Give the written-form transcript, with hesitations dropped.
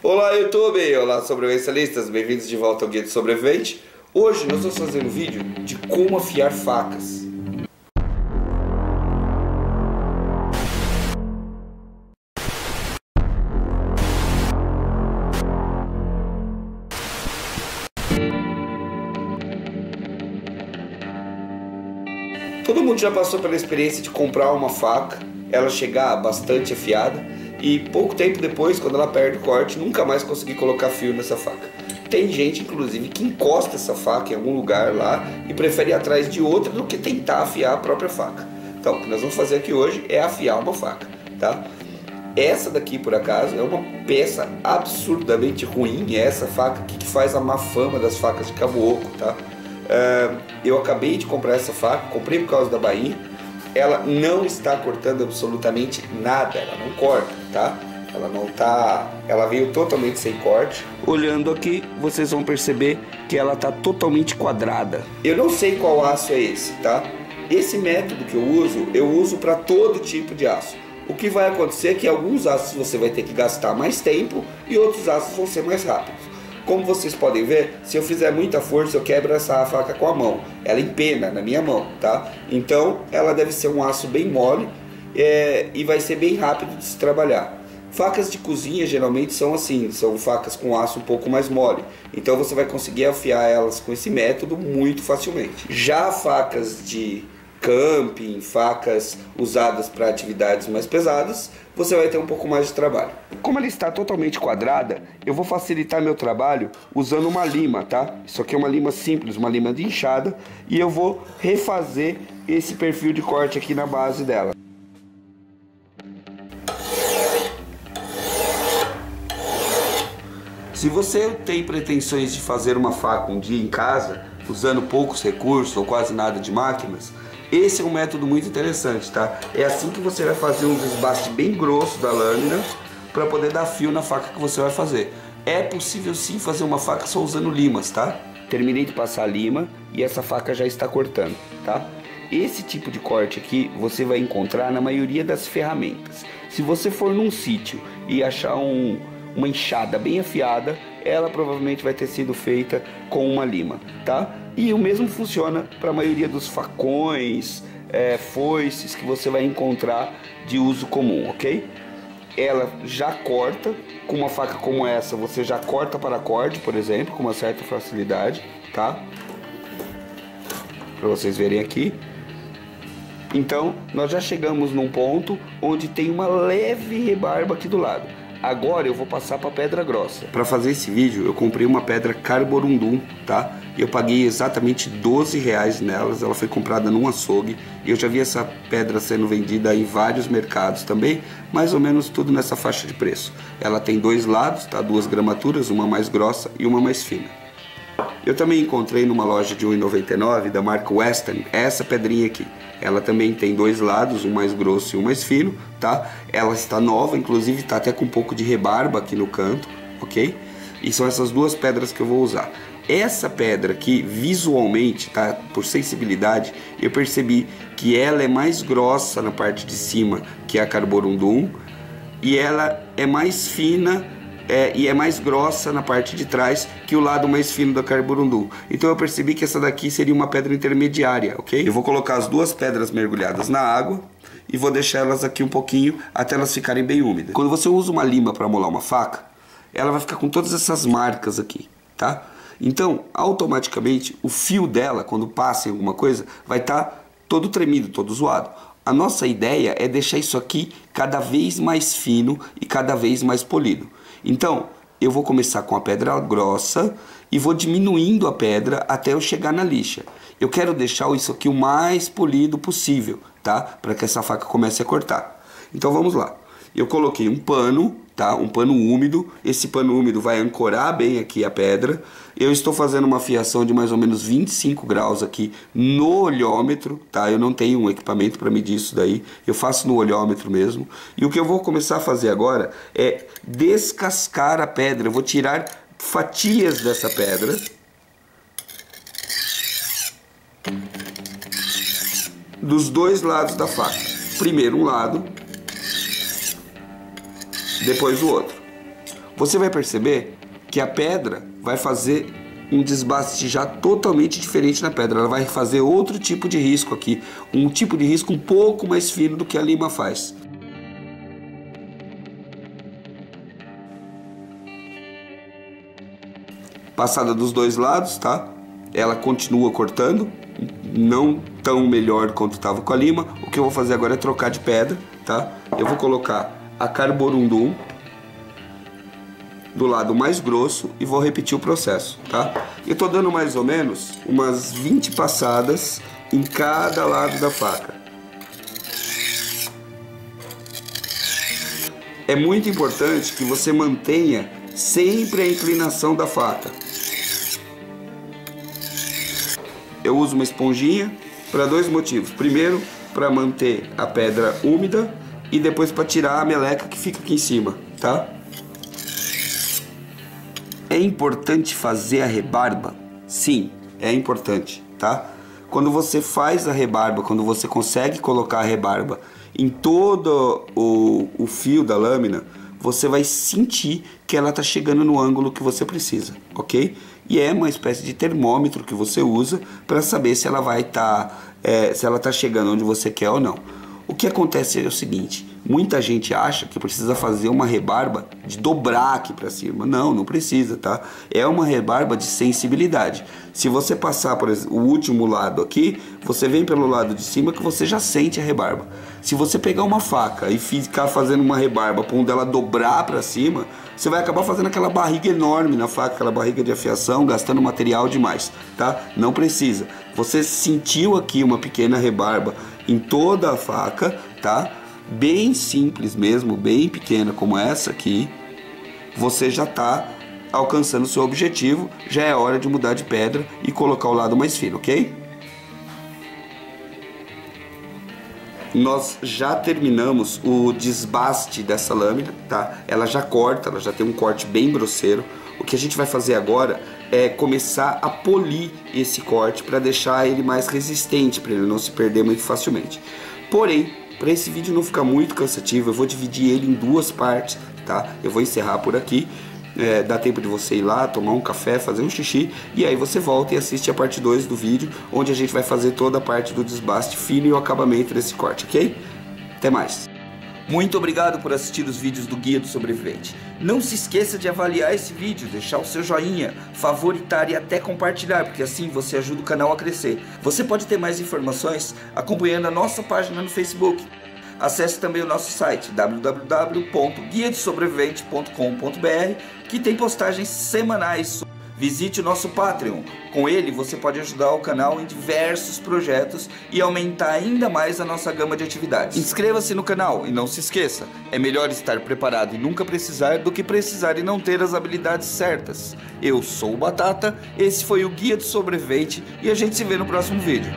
Olá YouTube, olá sobrevivencialistas, bem-vindos de volta ao Guia do Sobrevivente. Hoje nós vamos fazer um vídeo de como afiar facas. Todo mundo já passou pela experiência de comprar uma faca, ela chegar bastante afiada e pouco tempo depois, quando ela perde o corte, nunca mais conseguir colocar fio nessa faca. Tem gente, inclusive, que encosta essa faca em algum lugar lá e prefere ir atrás de outra do que tentar afiar a própria faca. Então, o que nós vamos fazer aqui hoje é afiar uma faca, tá? Essa daqui, por acaso, é uma peça absurdamente ruim. É essa faca aqui que faz a má fama das facas de cabo oco, tá? Eu acabei de comprar essa faca, comprei por causa da bainha. Ela não está cortando absolutamente nada, ela não corta, tá? Ela veio totalmente sem corte. Olhando aqui, vocês vão perceber que ela tá totalmente quadrada. Eu não sei qual aço é esse, tá? Esse método que eu uso para todo tipo de aço. O que vai acontecer é que alguns aços você vai ter que gastar mais tempo e outros aços vão ser mais rápidos. Como vocês podem ver, se eu fizer muita força, eu quebro essa faca com a mão. Ela empena na minha mão, tá? Então, ela deve ser um aço bem mole e vai ser bem rápido de se trabalhar. Facas de cozinha geralmente são assim, são facas com aço um pouco mais mole. Então, você vai conseguir afiar elas com esse método muito facilmente. Já facas de camping, facas usadas para atividades mais pesadas, você vai ter um pouco mais de trabalho. Como ela está totalmente quadrada, eu vou facilitar meu trabalho usando uma lima, tá? Isso aqui é uma lima simples, uma lima de enxada, e eu vou refazer esse perfil de corte aqui na base dela. Se você tem pretensões de fazer uma faca um dia em casa, usando poucos recursos ou quase nada de máquinas, esse é um método muito interessante, tá? É assim que você vai fazer um desbaste bem grosso da lâmina para poder dar fio na faca que você vai fazer. É possível sim fazer uma faca só usando limas, tá? Terminei de passar a lima e essa faca já está cortando, tá? Esse tipo de corte aqui você vai encontrar na maioria das ferramentas. Se você for num sítio e achar uma enxada bem afiada, ela provavelmente vai ter sido feita com uma lima, tá? E o mesmo funciona para a maioria dos facões, foices que você vai encontrar de uso comum, ok? Ela já corta, com uma faca como essa, você já corta paracorde, por exemplo, com uma certa facilidade, tá? Para vocês verem aqui. Então, nós já chegamos num ponto onde tem uma leve rebarba aqui do lado. Agora eu vou passar para pedra grossa. Para fazer esse vídeo eu comprei uma pedra Carborundum, tá? Eu paguei exatamente R$12 nelas, ela foi comprada num açougue. Eu já vi essa pedra sendo vendida em vários mercados também, mais ou menos tudo nessa faixa de preço. Ela tem dois lados, tá? Duas gramaturas, uma mais grossa e uma mais fina. Eu também encontrei numa loja de R$1,99 da marca Western essa pedrinha aqui. Ela também tem dois lados, um mais grosso e um mais fino, tá? Ela está nova, inclusive está até com um pouco de rebarba aqui no canto, ok? E são essas duas pedras que eu vou usar. Essa pedra aqui, visualmente, tá? Por sensibilidade, eu percebi que ela é mais grossa na parte de cima que a Carborundum e ela é mais fina e é mais grossa na parte de trás que o lado mais fino da Carborundum. Então eu percebi que essa daqui seria uma pedra intermediária, ok? Eu vou colocar as duas pedras mergulhadas na água e vou deixar elas aqui um pouquinho até elas ficarem bem úmidas. Quando você usa uma lima para molar uma faca, ela vai ficar com todas essas marcas aqui, tá? Então, automaticamente, o fio dela, quando passa em alguma coisa, vai estar todo tremido, todo zoado. A nossa ideia é deixar isso aqui cada vez mais fino e cada vez mais polido. Então, eu vou começar com a pedra grossa e vou diminuindo a pedra até eu chegar na lixa. Eu quero deixar isso aqui o mais polido possível, tá? Para que essa faca comece a cortar. Então vamos lá. Eu coloquei um pano, tá? Um pano úmido. Esse pano úmido vai ancorar bem aqui a pedra. Eu estou fazendo uma fiação de mais ou menos 25 graus aqui no olhômetro, tá? Eu não tenho um equipamento para medir isso daí. Eu faço no olhômetro mesmo. E o que eu vou começar a fazer agora é descascar a pedra. Eu vou tirar fatias dessa pedra. Dos dois lados da faca. Primeiro um lado, depois o outro. Você vai perceber que a pedra vai fazer um desbaste já totalmente diferente na pedra. Ela vai fazer outro tipo de risco aqui, um tipo de risco um pouco mais fino do que a lima faz. Passada dos dois lados, tá? Ela continua cortando, não tão melhor quanto estava com a lima. O que eu vou fazer agora é trocar de pedra, tá? Eu vou colocar a Carborundum do lado mais grosso e vou repetir o processo, tá? Eu tô dando mais ou menos umas 20 passadas em cada lado da faca. É muito importante que você mantenha sempre a inclinação da faca. Eu uso uma esponjinha para dois motivos. Primeiro, para manter a pedra úmida e depois para tirar a meleca que fica aqui em cima, tá? É importante fazer a rebarba? Sim, é importante, tá? Quando você faz a rebarba, quando você consegue colocar a rebarba em todo o fio da lâmina, você vai sentir que ela está chegando no ângulo que você precisa, ok? E é uma espécie de termômetro que você usa para saber se ela vai se ela está chegando onde você quer ou não. O que acontece é o seguinte: muita gente acha que precisa fazer uma rebarba de dobrar aqui para cima. Não, não precisa, tá? É uma rebarba de sensibilidade. Se você passar por o último lado aqui, você vem pelo lado de cima que você já sente a rebarba. Se você pegar uma faca e ficar fazendo uma rebarba, pondo ela dobrar para cima, você vai acabar fazendo aquela barriga enorme na faca, aquela barriga de afiação, gastando material demais, tá? Não precisa. Você sentiu aqui uma pequena rebarba em toda a faca, tá? Bem simples mesmo, bem pequena como essa aqui. Você já está alcançando o seu objetivo. Já é hora de mudar de pedra e colocar o lado mais fino, ok? Nós já terminamos o desbaste dessa lâmina, tá? Ela já corta, ela já tem um corte bem grosseiro. O que a gente vai fazer agora é começar a polir esse corte para deixar ele mais resistente, para ele não se perder muito facilmente. Porém, para esse vídeo não ficar muito cansativo, eu vou dividir ele em duas partes, tá? Eu vou encerrar por aqui. Dá tempo de você ir lá, tomar um café, fazer um xixi, e aí você volta e assiste a parte 2 do vídeo, onde a gente vai fazer toda a parte do desbaste fino e o acabamento desse corte, ok? Até mais! Muito obrigado por assistir os vídeos do Guia do Sobrevivente. Não se esqueça de avaliar esse vídeo, deixar o seu joinha, favoritar e até compartilhar, porque assim você ajuda o canal a crescer. Você pode ter mais informações acompanhando a nossa página no Facebook. Acesse também o nosso site www.guiadesobrevivente.com.br, que tem postagens semanais. Visite o nosso Patreon. Com ele você pode ajudar o canal em diversos projetos e aumentar ainda mais a nossa gama de atividades. Inscreva-se no canal e não se esqueça, é melhor estar preparado e nunca precisar do que precisar e não ter as habilidades certas. Eu sou o Batata, esse foi o Guia do Sobrevivente e a gente se vê no próximo vídeo.